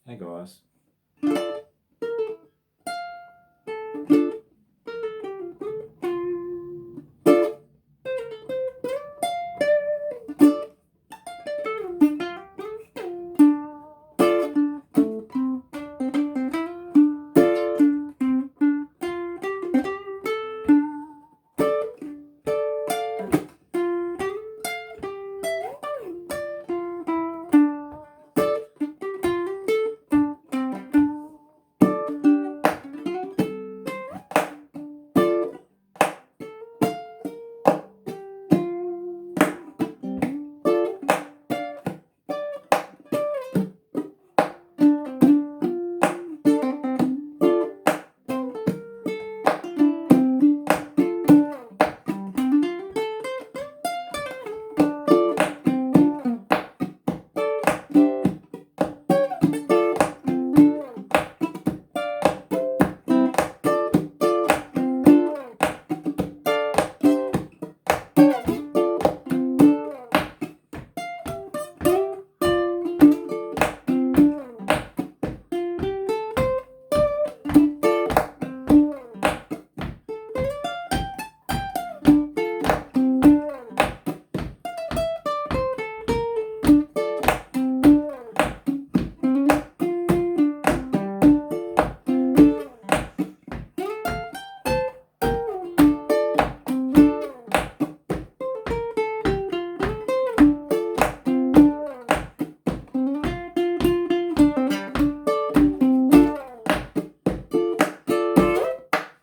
Hey guys.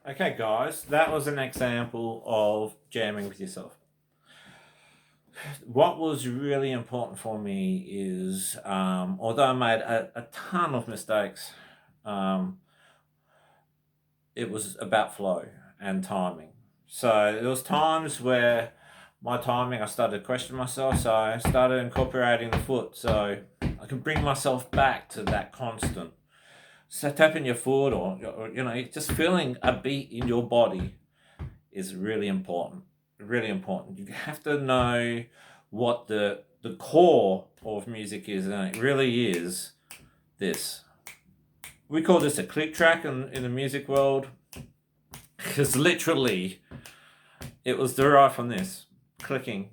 Okay guys, that was an example of jamming with yourself. What was really important for me is, although I made a ton of mistakes, it was about flow and timing. So there was times where my timing, I started to question myself, so I started incorporating the foot so I can bring myself back to that constant. So tapping your foot or just feeling a beat in your body is really important. Really important. You have to know what the core of music is, and it really is this. We call this a click track in the music world, because literally it was derived from this clicking.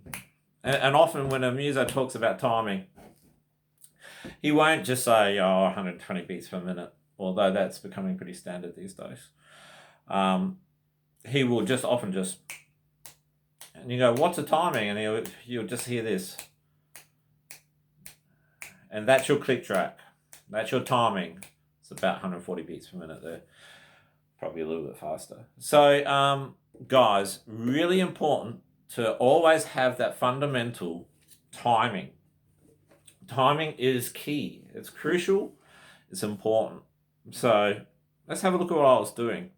And often when a muso talks about timing, he won't just say 120 beats per minute, although that's becoming pretty standard these days. He will just often just, and you go, what's the timing? And you'll just hear this. And that's your click track. That's your timing. It's about 140 beats per minute there. Probably a little bit faster. So, guys, really important to always have that fundamental timing. Timing is key. It's crucial. It's important. So let's have a look at what I was doing.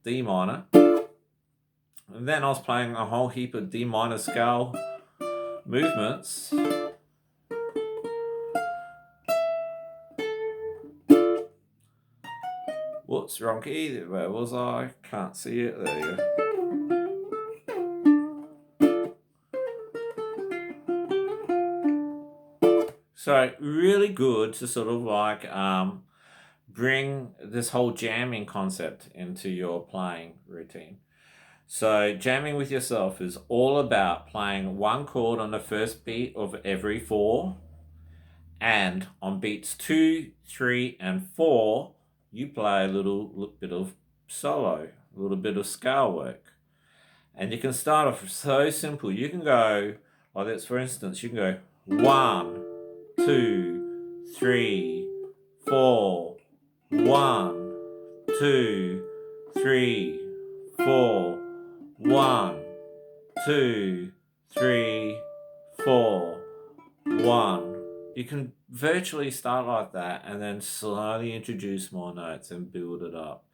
D minor. And then I was playing a whole heap of D minor scale movements. Whoops, wrong key. Where was I? Can't see it. There you go. So really good to sort of like bring this whole jamming concept into your playing routine. So jamming with yourself is all about playing one chord on the first beat of every 4, and on beats 2, 3, and 4, you play a little bit of solo, a little bit of scale work. And you can start off so simple. You can go like this, for instance, you can go 1, 2, 3, 4, 1, 2, 3, 4, 1, 2, 3, 4, 1. You can virtually start like that and then slowly introduce more notes and build it up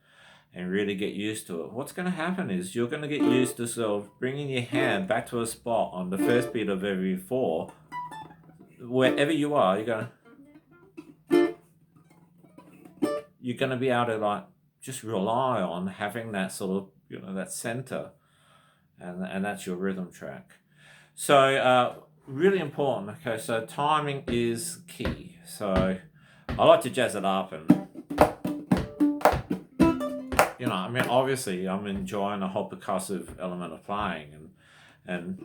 and really get used to it. What's going to happen is you're going to get used to sort of bringing your hand back to a spot on the first beat of every 4. Wherever you are, you're going to be able to like just rely on having that sort of, that center, and that's your rhythm track. So really important. Okay, so timing is key. So I like to jazz it up, and I mean, obviously, I'm enjoying the whole percussive element of playing, and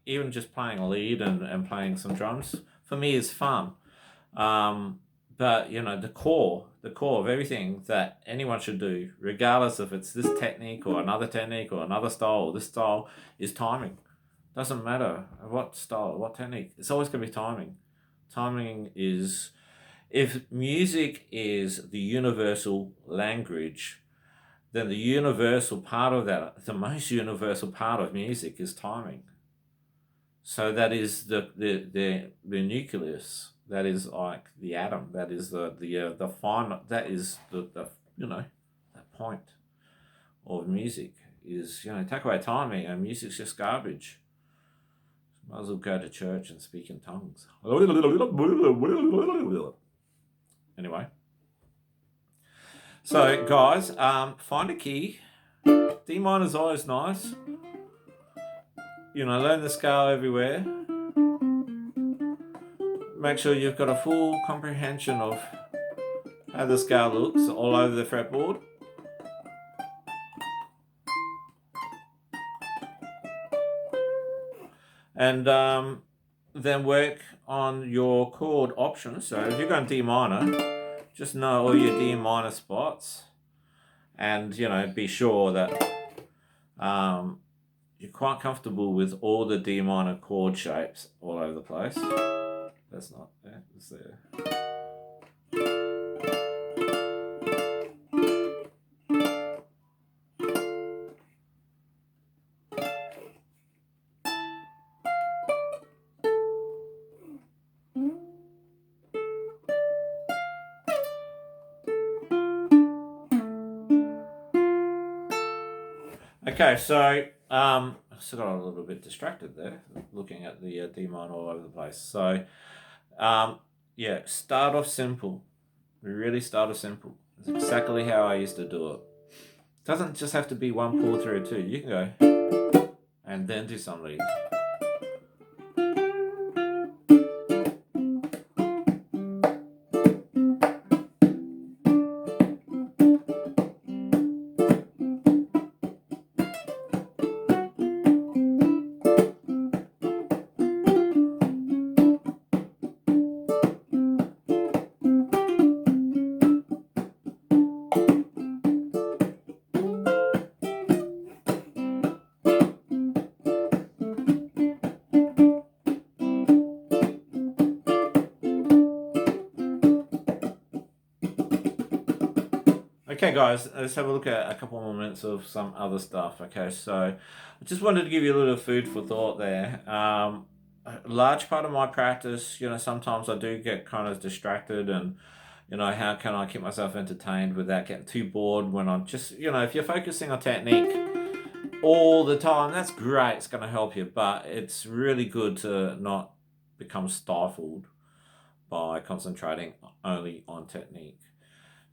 even just playing a lead and playing some drums for me is fun. But the core of everything that anyone should do, regardless if it's this technique or another style or this style, is timing. Doesn't matter what style, what technique. It's always going to be timing. Timing is, if music is the universal language, then the universal part of that, the most universal part of music is timing. So that is the nucleus. That is like the atom. That is the final. That is the that point of music is take away timing and music's just garbage. Might as well go to church and speak in tongues. Anyway, so guys, find a key. D minor is always nice. Learn the scale everywhere. Make sure you've got a full comprehension of how the scale looks all over the fretboard. And then work on your chord options. So if you're going D minor, just know all your D minor spots, and be sure that you're quite comfortable with all the D minor chord shapes all over the place. That's not there, it's there. Okay, so I still got a little bit distracted there, looking at the D minor all over the place. So, start off simple. Really start off simple. It's exactly how I used to do it. Doesn't just have to be one pull through two. You can go and then do some leads. Okay, guys, let's have a look at a couple more minutes of some other stuff. Okay, so I just wanted to give you a little food for thought there. A large part of my practice, sometimes I do get kind of distracted, and how can I keep myself entertained without getting too bored when I'm just, if you're focusing on technique all the time, that's great, it's going to help you, but it's really good to not become stifled by concentrating only on technique.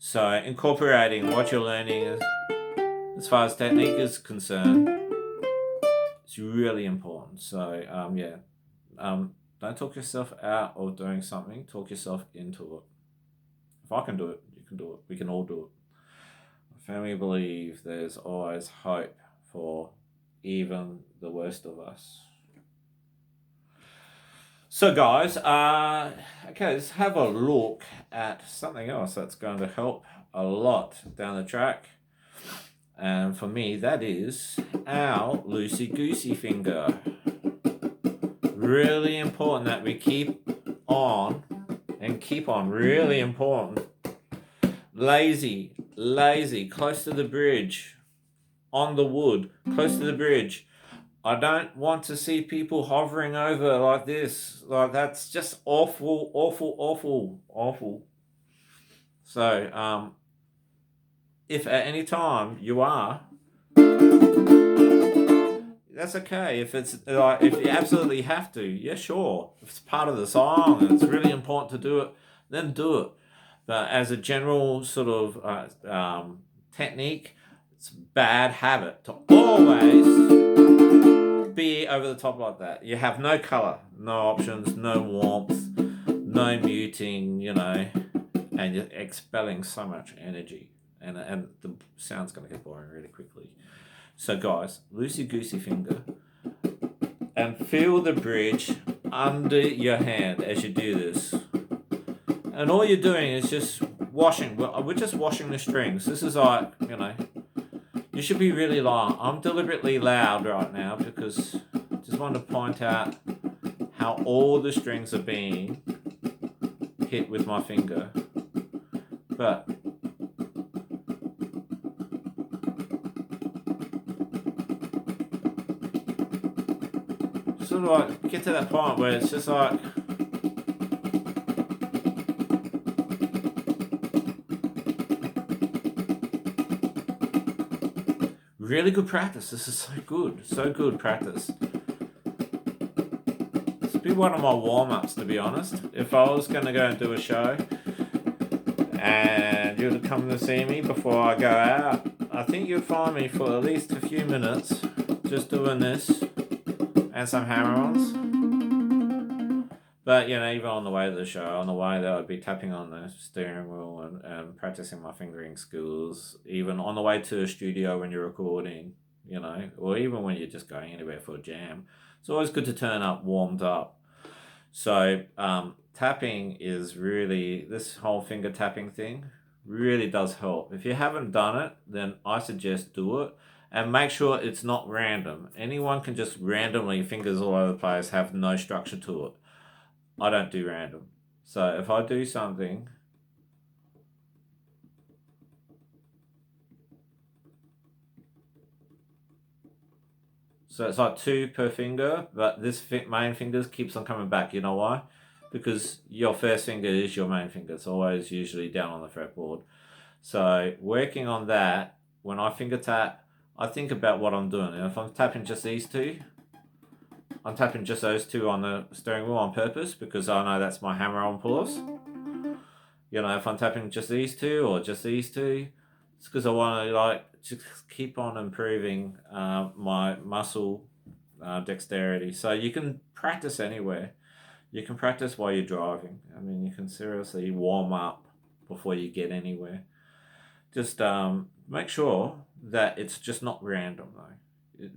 So incorporating what you're learning as far as technique is concerned, it's really important. So don't talk yourself out of doing something, talk yourself into it. If I can do it, you can do it. We can all do it. I firmly believe there's always hope for even the worst of us. So guys, let's have a look at something else that's going to help a lot down the track. And for me, that is our loosey-goosey finger. Really important that we keep on, really important. Lazy, close to the bridge, on the wood, close to the bridge. I don't want to see people hovering over like this. Like, that's just awful. So, if at any time you are, that's okay. If it's if you absolutely have to, yeah, sure. If it's part of the song and it's really important to do it, then do it. But as a general sort of technique, it's a bad habit to always be over the top like that. You have no color, no options, no warmth, no muting, you know, and you're expelling so much energy, and the sound's going to get boring really quickly. So guys, loosey-goosey finger, and feel the bridge under your hand as you do this. And all you're doing is just washing. We're just washing the strings. This is like, you know, you should be really loud. I'm deliberately loud right now because I just want to point out how all the strings are being hit with my finger. But sort of like get to that point where it's just like, really good practice. This is so good practice. This would be one of my warm-ups, to be honest. If I was going to go and do a show and you would come to see me before I go out, I think you'd find me for at least a few minutes just doing this and some hammer-ons. But, you know, even on the way to the show, on the way there, I'd be tapping on the steering wheel and practicing my fingering skills. Even on the way to a studio when you're recording, you know, or even when you're just going anywhere for a jam. It's always good to turn up warmed up. So tapping is really, this whole finger tapping thing really does help. If you haven't done it, then I suggest do it. And make sure it's not random. Anyone can just randomly, fingers all over the place, have no structure to it. I don't do random. So if I do something, so it's like 2 per finger, but this main finger keeps on coming back. You know why? Because your first finger is your main finger. It's always usually down on the fretboard. So working on that, when I finger tap, I think about what I'm doing. And if I'm tapping just these 2, I'm tapping just those 2 on the steering wheel on purpose because I know that's my hammer-on pull-offs. You know, if I'm tapping just these 2 or just these 2, it's because I want to like just keep on improving my muscle dexterity. So you can practice anywhere. You can practice while you're driving. I mean, you can seriously warm up before you get anywhere. Just make sure that it's just not random though.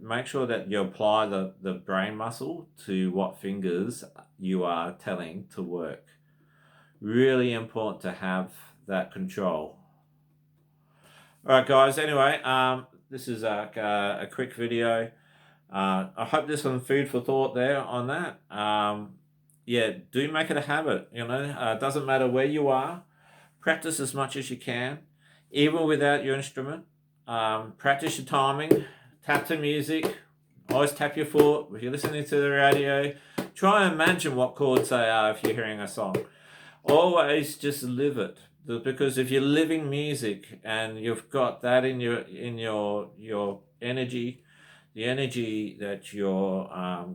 Make sure that you apply the brain muscle to what fingers you are telling to work. Really important to have that control. Alright guys, anyway, this is a quick video. I hope there's some food for thought there on that. Yeah, do make it a habit, you know. It doesn't matter where you are. Practice as much as you can, even without your instrument. Practice your timing. Tap to music. Always tap your foot. If you're listening to the radio, try and imagine what chords they are if you're hearing a song. Always just live it. Because if you're living music and you've got that in your energy, the energy that you're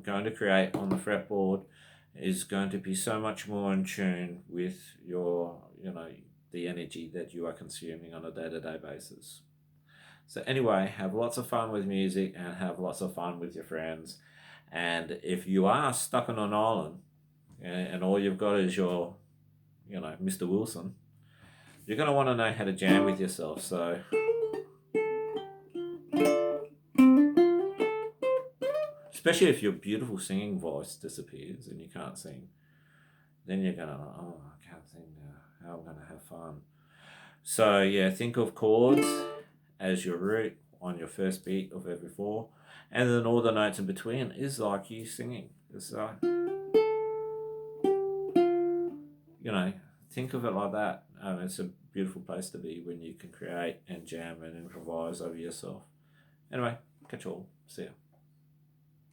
going to create on the fretboard is going to be so much more in tune with your, you know, the energy that you are consuming on a day-to-day basis. So anyway, have lots of fun with music and have lots of fun with your friends. And if you are stuck on an island and all you've got is your, you know, Mr. Wilson, you're going to want to know how to jam with yourself. So especially if your beautiful singing voice disappears and you can't sing, then you're going to, oh, I can't sing now. How am I going to have fun? So yeah, think of chords as your root on your first beat of every 4, and then all the notes in between is like you singing. It's like, you know, think of it like that. It's a beautiful place to be when you can create and jam and improvise over yourself. Anyway, catch you all. See ya.